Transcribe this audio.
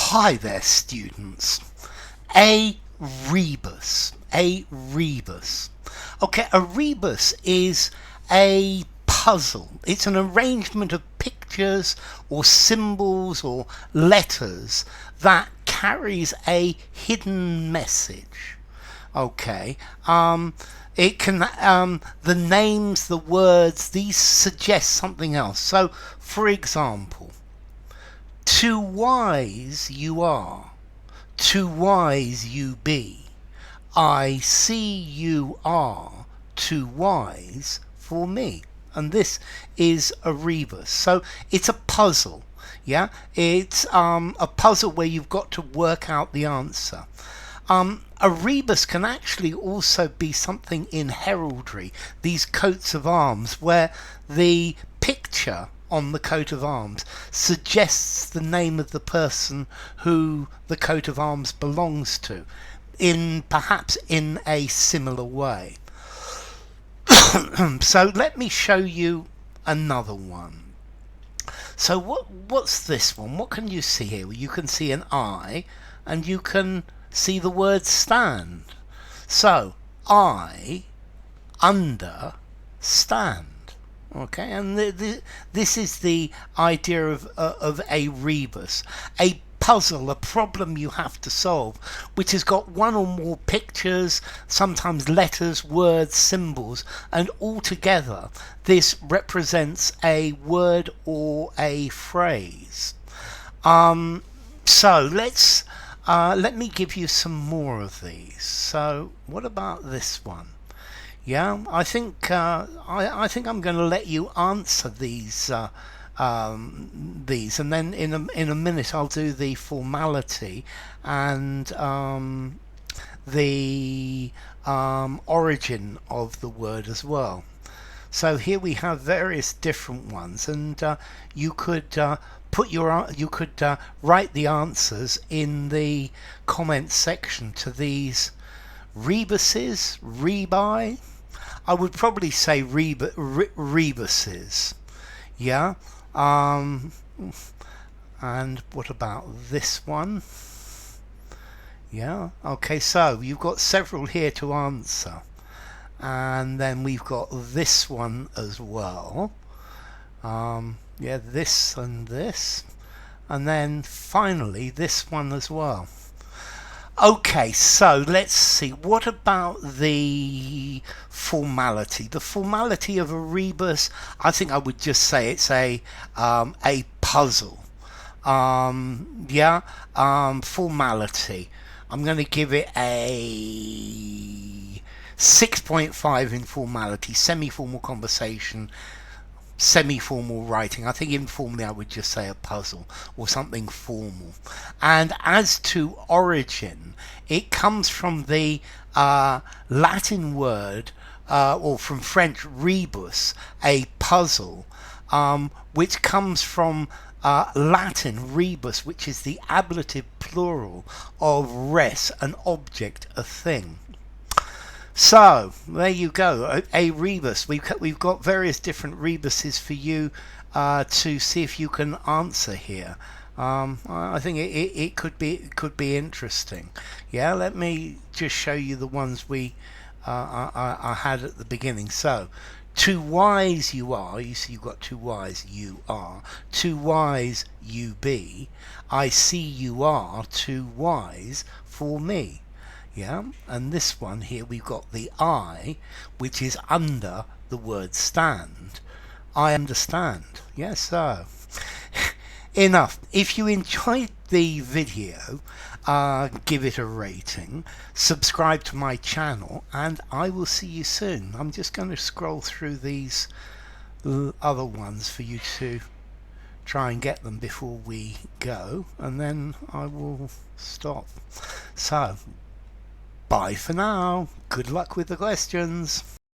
Hi there, students. A rebus. A rebus. Okay, a rebus is a puzzle. It's an arrangement of pictures or symbols or letters that carries a hidden message. Okay. It can the names, the words, these suggest something else. So, for example, too wise you are, too wise you be. I see you are too wise for me. And this is a rebus. So it's a puzzle. Yeah, it's a puzzle where you've got to work out the answer. A rebus can actually also be something in heraldry, these coats of arms, where the picture on the coat of arms suggests the name of the person who the coat of arms belongs to, perhaps in a similar way. So let me show you another one. So what's this one? What can you see here? Well, you can see an I, and you can see the word stand. So I understand. Okay, and this is the idea of a rebus, a puzzle, a problem you have to solve, which has got one or more pictures, sometimes letters, words, symbols, and altogether this represents a word or a phrase. So let me give you some more of these. So what about this one? Yeah, I think I think I'm going to let you answer these, and then in a minute I'll do the formality and the origin of the word as well. So here we have various different ones, and you could write the answers in the comments section to these rebuses, rebi. I would probably say rebuses. Yeah. And what about this one? Yeah. Okay, so you've got several here to answer. And then we've got this one as well. Yeah, this and this. And then finally this one as well. Okay, so let's see. What about the formality? The formality of a rebus, I think I would just say it's a puzzle. Formality. I'm going to give it a 6.5 in formality, semi-formal conversation, semi-formal writing. I think informally I would just say a puzzle or something formal. And as to origin, it comes from the Latin word or from French rebus, a puzzle, which comes from Latin rebus, which is the ablative plural of res, an object, a thing. So there you go, a rebus. We've got various different rebuses for you to see if you can answer here. I think it could be interesting. Yeah, let me just show you the ones I had at the beginning. So, too wise you are. You see, you've got too wise you are. Too wise you be. I see you are too wise for me. Yeah, and this one here we've got the I, which is under the word stand. I understand. Yes, so enough. If you enjoyed the video, give it a rating, subscribe to my channel, and I will see you soon. I'm just going to scroll through these other ones for you to try and get them before we go, and then I will stop. So bye for now. Good luck with the questions.